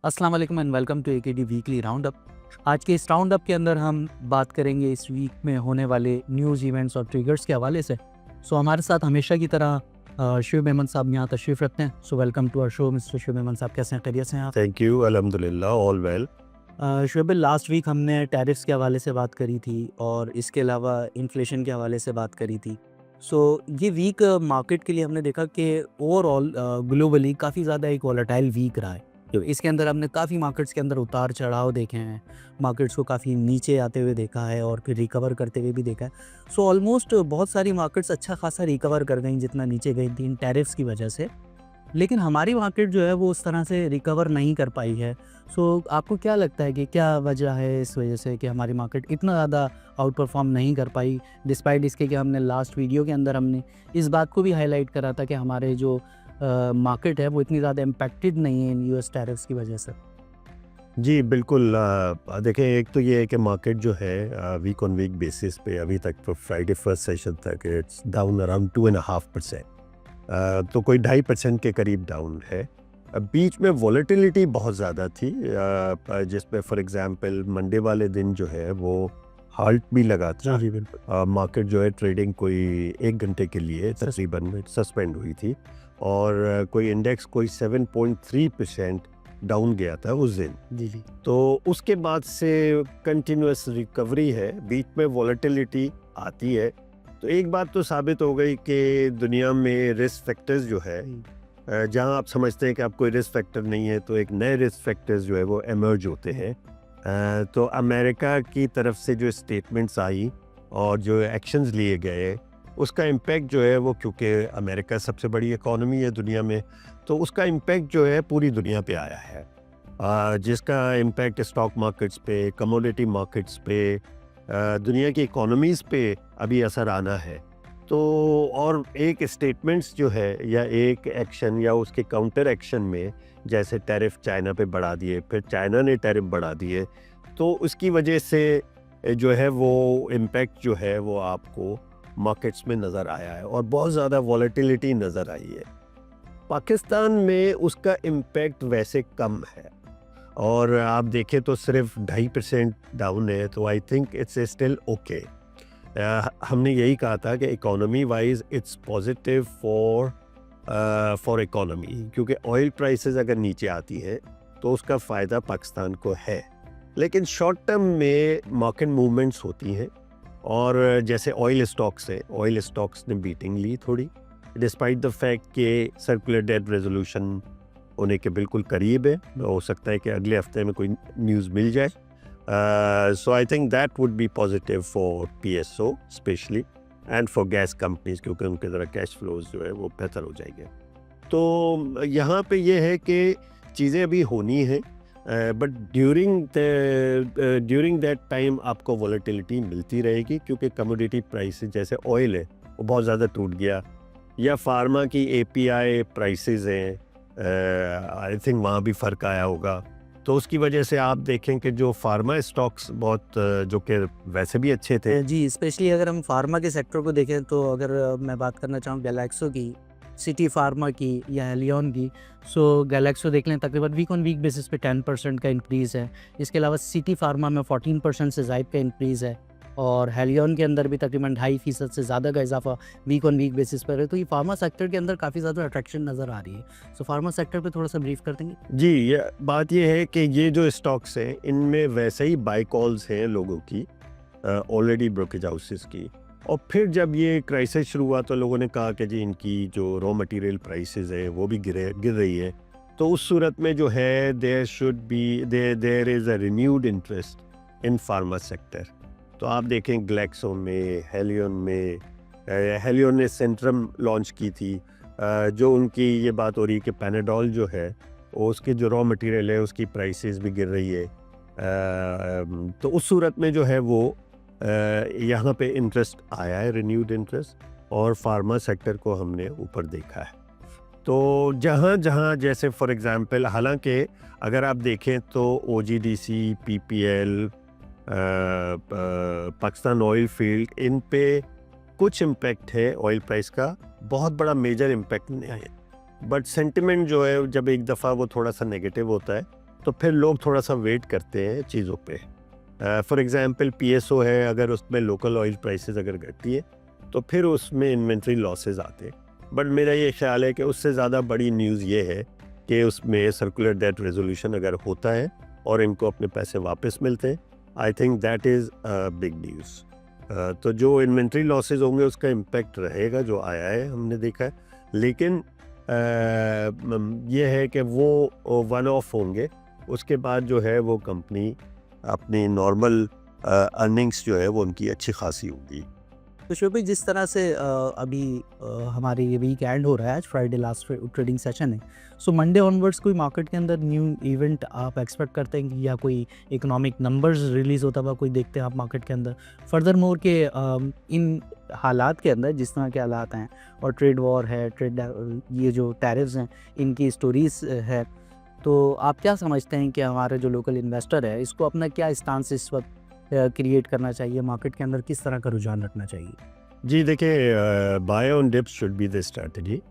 अस्सलाम वालेकुम and welcome to AKD weekly round up. आज के इस राउंड अप के अंदर हम बात करेंगे इस वीक में होने वाले न्यूज़ इवेंट्स और ट्रिगर्स के हवाले से। हमारे साथ हमेशा की तरह शुएब मेमन साहब यहाँ तशरीफ़ रखते हैं। Welcome to our show mister Shoaib Memon sahab, कैसे हैं, खैरियत से हैं आप? थैंक यू, अल्हम्दुलिल्लाह, ऑल वेल। शुएब भाई, लास्ट वीक हमने टैरिफ्स के हवाले से बात करी थी और इसके अलावा इन्फ्लेशन के हवाले से बात करी थी। ये वीक मार्केट के लिए हमने देखा कि ओवरऑल ग्लोबली काफ़ी ज़्यादा एक वॉलेटाइल वीक रहा है। तो इसके अंदर हमने काफ़ी मार्केट्स के अंदर उतार चढ़ाव देखे हैं, मार्केट्स को काफ़ी नीचे आते हुए देखा है और फिर रिकवर करते हुए भी देखा है। ऑलमोस्ट बहुत सारी मार्केट्स अच्छा खासा रिकवर कर गई जितना नीचे गई थी इन टैरिफ्स की वजह से। लेकिन हमारी मार्केट जो है वो उस तरह से रिकवर नहीं कर पाई है। आपको क्या लगता है कि क्या वजह है इस वजह से कि हमारी मार्केट इतना ज़्यादा आउट परफॉर्म नहीं कर पाई, डिस्पाइट इसके कि हमने लास्ट वीडियो के अंदर हमने इस बात को भी हाईलाइट करा था कि हमारे जो मार्केट है वो इतनी ज़्यादा इम्पैक्टेड नहीं है इन यूएस टैरिफ्स की वजह से? जी, बिल्कुल। देखें, एक तो ये है कि मार्केट जो है वीक ऑन वीक बेसिस पे अभी तक तो फ्राइडे फर्स्ट सेशन तक इट्स डाउन अराउंड 2.5%। तो कोई 2.5% के करीब डाउन है। बीच में वॉलेटिलिटी बहुत ज़्यादा थी, जिसमें फॉर एग्जांपल मंडे वाले दिन जो है वो हाल्ट भी लगा था। जी बिल्कुल। मार्केट जो है ट्रेडिंग कोई 1 घंटे के लिए तकरीबन सस्पेंड हुई थी और कोई इंडेक्स कोई 7.3% डाउन गया था उस दिन। जी जी। तो उसके बाद से कंटिन्यूअस रिकवरी है, बीच में वॉलेटिलिटी आती है। तो एक बात तो साबित हो गई कि दुनिया में रिस्क फैक्टर्स जो है, जहां आप समझते हैं कि आप कोई रिस्क फैक्टर नहीं है, तो एक नए रिस्क फैक्टर्स जो है वो एमर्ज होते हैं। तो अमेरिका की तरफ से जो स्टेटमेंट्स आई और जो एक्शंस लिए गए, उसका इम्पैक्ट जो है वो, क्योंकि अमेरिका सबसे बड़ी इकॉनमी है दुनिया में, तो उसका इम्पैक्ट जो है पूरी दुनिया पे आया है। जिसका इम्पैक्ट स्टॉक मार्केट्स पे, कमोडिटी मार्केट्स पे, दुनिया की इकोनॉमीज़ पे अभी असर आना है। तो और एक स्टेटमेंट्स जो है या एक एक्शन या उसके काउंटर एक्शन में, जैसे टैरिफ चाइना पे बढ़ा दिए, फिर चाइना ने टैरिफ बढ़ा दिए, तो उसकी वजह से जो है वो इम्पैक्ट जो है वो आपको मार्केट्स में नज़र आया है और बहुत ज़्यादा वॉलेटिलिटी नज़र आई है। पाकिस्तान में उसका इम्पैक्ट वैसे कम है और आप देखें तो सिर्फ 2.5% डाउन है, तो I think it's still okay. हमने यही कहा था कि economy wise it's positive for economy, क्योंकि ऑयल प्राइसेस अगर नीचे आती है तो उसका फ़ायदा पाकिस्तान को है। लेकिन शॉर्ट टर्म में मार्केट मूवमेंट्स होती हैं और जैसे ऑयल स्टॉक्स ने बीटिंग ली थोड़ी, डिस्पाइट द फैक्ट कि सर्कुलर डेट रेजोल्यूशन होने के बिल्कुल करीब है। हो सकता है कि अगले हफ्ते में कोई न्यूज़ मिल जाए। So I think that would be positive for PSO specially and for gas companies, क्योंकि उनके ज़रा कैश फ्लोज जो है वो बेहतर हो जाएंगे। तो यहाँ पे ये है कि चीज़ें अभी होनी है, बट ड्यूरिंग दैट टाइम आपको वॉलेटिलिटी मिलती रहेगी, क्योंकि कमोडिटी प्राइसेस जैसे ऑयल है वो बहुत ज़्यादा टूट गया, या फार्मा की एपीआई प्राइसेस हैं, आई थिंक वहाँ भी फ़र्क आया होगा। तो उसकी वजह से आप देखें कि जो फार्मा स्टॉक्स बहुत जो कि वैसे भी अच्छे थे। जी, स्पेशली अगर हम फार्मा के सेक्टर को देखें तो अगर मैं बात करना चाहूँ गैलेक्सो की, सिटी फार्मा की या एलियन की। गैलेक्सो देख लें, तकरीबन वीक ऑन वीक बेसिस पे 10% का इंक्रीज़ है। इसके अलावा सिटी फार्मा में 14% से ज़ायद का इंक्रीज़ है और हेलियन के अंदर भी तकरीबन 2.5% से ज़्यादा का इजाफा वीक ऑन वीक बेसिस पर है। तो ये फार्मा सेक्टर के अंदर काफ़ी ज़्यादा अट्रैक्शन नज़र आ रही है। फार्मा सेक्टर पे थोड़ा सा ब्रीफ कर देंगे? जी, बात ये है कि ये जो स्टॉक्स हैं इनमें वैसे ही बाय कॉल्स हैं लोगों की, ऑलरेडी ब्रोकेज हाउसेस की। और फिर जब ये क्राइसिस शुरू हुआ तो लोगों ने कहा कि जी इनकी जो रॉ मटेरियल प्राइसेस है वो भी गिर रही है। तो उस सूरत में जो है there is a renewed interest in pharma sector. तो आप देखें ग्लैक्सो में, हेलियन ने सेंट्रम लॉन्च की थी, जो उनकी ये बात हो रही है कि पैनाडोल जो है उसके जो रॉ मटेरियल है उसकी प्राइसेस भी गिर रही है। तो उस सूरत में जो है वो यहाँ पे इंटरेस्ट आया है, रिन्यूड इंटरेस्ट, और फार्मा सेक्टर को हमने ऊपर देखा है। तो जहाँ जहाँ जैसे फॉर एग्जांपल, हालांकि अगर आप देखें तो OGDC, PPL, Pakistan oil field, इन पे कुछ इम्पैक्ट है ऑयल प्राइस का, बहुत बड़ा मेजर इम्पैक्ट नहीं है। बट सेंटिमेंट जो है जब एक दफ़ा वो थोड़ा सा नेगेटिव होता है तो फिर लोग थोड़ा सा वेट करते हैं चीज़ों पे। फॉर एग्जांपल पीएसओ है, अगर उसमें लोकल ऑयल प्राइसेस अगर घटती है तो फिर उसमें इन्वेंट्री लॉसेस आते हैं। बट मेरा ये ख्याल है कि उससे ज़्यादा बड़ी न्यूज़ ये है कि उसमें सर्कुलर डेट रेजोल्यूशन अगर होता है और इनको अपने पैसे वापस मिलते हैं, आई think that is big news. तो जो इन्वेंट्री लॉसेस होंगे उसका इम्पेक्ट रहेगा, जो आया है हमने देखा है, लेकिन ये है कि वो वन ऑफ होंगे। उसके बाद जो है वो कंपनी अपनी नॉर्मल अर्निंग्स जो है वो उनकी अच्छी खासी होगी। तो शोभिक, जिस तरह से अभी हमारे ये वीक एंड हो रहा है, आज फ्राइडे लास्ट ट्रेडिंग सेशन है, सो मंडे ऑनवर्ड्स कोई मार्केट के अंदर न्यू इवेंट आप एक्सपेक्ट करते हैं कि या कोई इकोनॉमिक नंबर्स रिलीज होता हुआ कोई देखते हैं आप मार्केट के अंदर? फर्दर मोर के इन हालात के अंदर, जिस तरह के हालात हैं और ट्रेड वॉर है, ये जो टैरिफ्स हैं, इनकी स्टोरीज है, तो आप क्या समझते हैं कि हमारे जो लोकल इन्वेस्टर है इसको अपना क्या स्टांस इस वक्त क्रिएट करना चाहिए, मार्केट के अंदर किस तरह का रुझान रखना चाहिए? जी देखिए, buy on dips should be the strategy.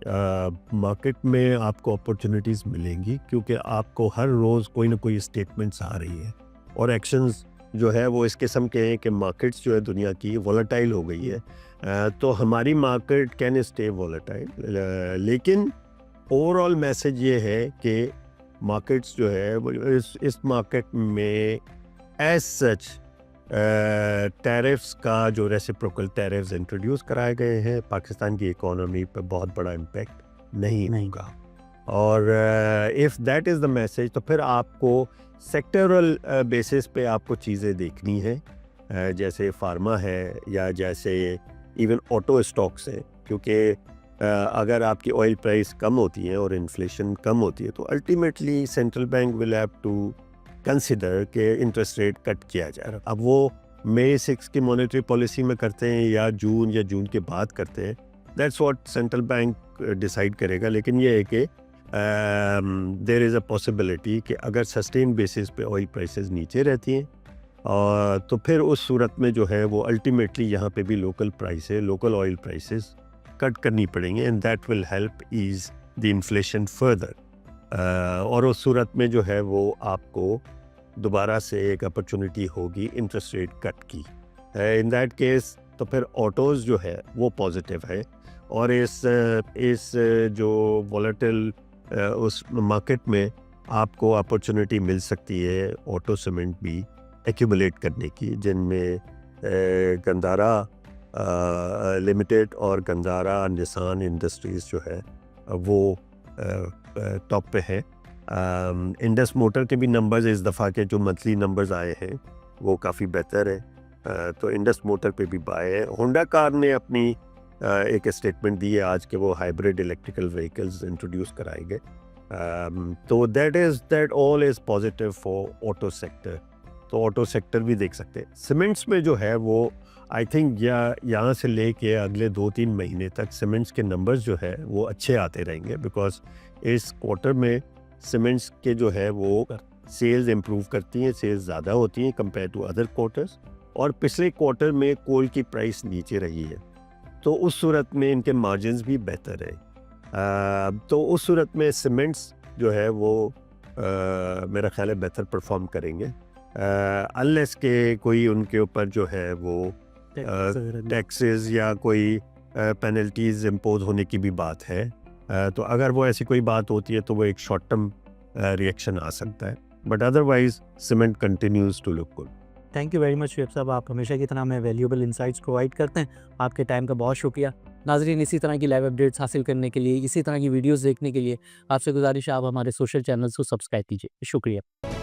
Market में आपको अपॉर्चुनिटीज़ मिलेंगी क्योंकि आपको हर रोज़ कोई ना कोई स्टेटमेंट्स आ रही है और एक्शंस जो है वो इस किस्म के हैं कि मार्केट्स जो है दुनिया की वॉलेटाइल हो गई है। तो हमारी मार्केट कैन स्टे वॉलेटाइल, लेकिन ओवरऑल मैसेज ये है कि मार्केट्स जो है वो इस मार्केट में एज सच टैरिफ्स का जो रेसिप्रोकल टैरिफ्स इंट्रोड्यूस कराए गए हैं, पाकिस्तान की इकोनॉमी पर बहुत बड़ा इम्पैक्ट नहीं होगा। और if that is the message, तो फिर आपको सेक्टरल बेसिस पे आपको चीज़ें देखनी है, जैसे फार्मा है या जैसे इवन ऑटो स्टॉक्स हैं, क्योंकि अगर आपकी ऑयल प्राइस कम होती है और इन्फ्लेशन कम होती है तो ultimately central bank will have to consider के इंटरेस्ट रेट कट किया जाए। अब वो मई 6 की मॉनेटरी पॉलिसी में करते हैं या जून के बाद करते हैं, that's what central bank decide करेगा। लेकिन ये है कि देयर इज़ अ पॉसिबिलिटी कि अगर सस्टेन बेसिस पे ऑयल प्राइसेस नीचे रहती हैं और तो फिर उस सूरत में जो है वो अल्टीमेटली यहाँ पे भी लोकल ऑयल प्राइसेस कट करनी पड़ेंगे and that will help ease the inflation further. और उस सूरत में जो है वो आपको दोबारा से एक अपॉर्चुनिटी होगी इंटरेस्ट रेट कट की। इन दैट केस तो फिर ऑटोज़ जो है वो पॉजिटिव है और इस जो वॉलेटिल उस मार्केट में आपको अपॉर्चुनिटी मिल सकती है ऑटो सीमेंट भी एक्यूमुलेट करने की, जिनमें गंदारा लिमिटेड और गंदारा निसान इंडस्ट्रीज़ जो है वो टॉप पे है। इंडस मोटर के भी नंबर्स इस दफ़ा के जो मंथली नंबर्स आए हैं वो काफ़ी बेहतर है, तो इंडस मोटर पे भी बाय है। होंडा कार ने अपनी एक स्टेटमेंट दी है आज के वो हाइब्रिड इलेक्ट्रिकल व्हीकल्स इंट्रोड्यूस कराएंगे। तो that all is positive for auto sector, तो ऑटो सेक्टर भी देख सकते हैं। सीमेंट्स में जो है वो आई थिंक यहाँ से लेके अगले 2-3 महीने तक सीमेंट्स के नंबर्स जो है वो अच्छे आते रहेंगे, बिकॉज इस क्वार्टर में सीमेंट्स के जो है वो सेल्स इम्प्रूव करती हैं, सेल्स ज़्यादा होती हैं कंपेयर टू अदर क्वार्टर्स, और पिछले क्वार्टर में कोल की प्राइस नीचे रही है, तो उस सूरत में इनके मार्जिन्स भी बेहतर है। तो उस सूरत में सीमेंट्स जो है वो मेरा ख्याल है बेहतर परफॉर्म करेंगे, अनलेस के कोई उनके ऊपर जो है वो टैक्सेस या कोई पेनल्टीज इम्पोज होने की भी बात है। तो अगर वो ऐसी कोई बात होती है तो वो एक शॉर्ट टर्म रिएक्शन आ सकता है, but otherwise cement continues to look good. Thank you very much Shoaib sahab, आप हमेशा की तरह हमें वैल्यूएबल इंसाइट्स प्रोवाइड करते हैं। आपके टाइम का बहुत शुक्रिया। नाजरीन, इसी तरह की लाइव अपडेट्स हासिल करने के लिए, इसी तरह की वीडियोस देखने के लिए आपसे गुजारिश है आप हमारे सोशल चैनल्स को सब्सक्राइब कीजिए। शुक्रिया।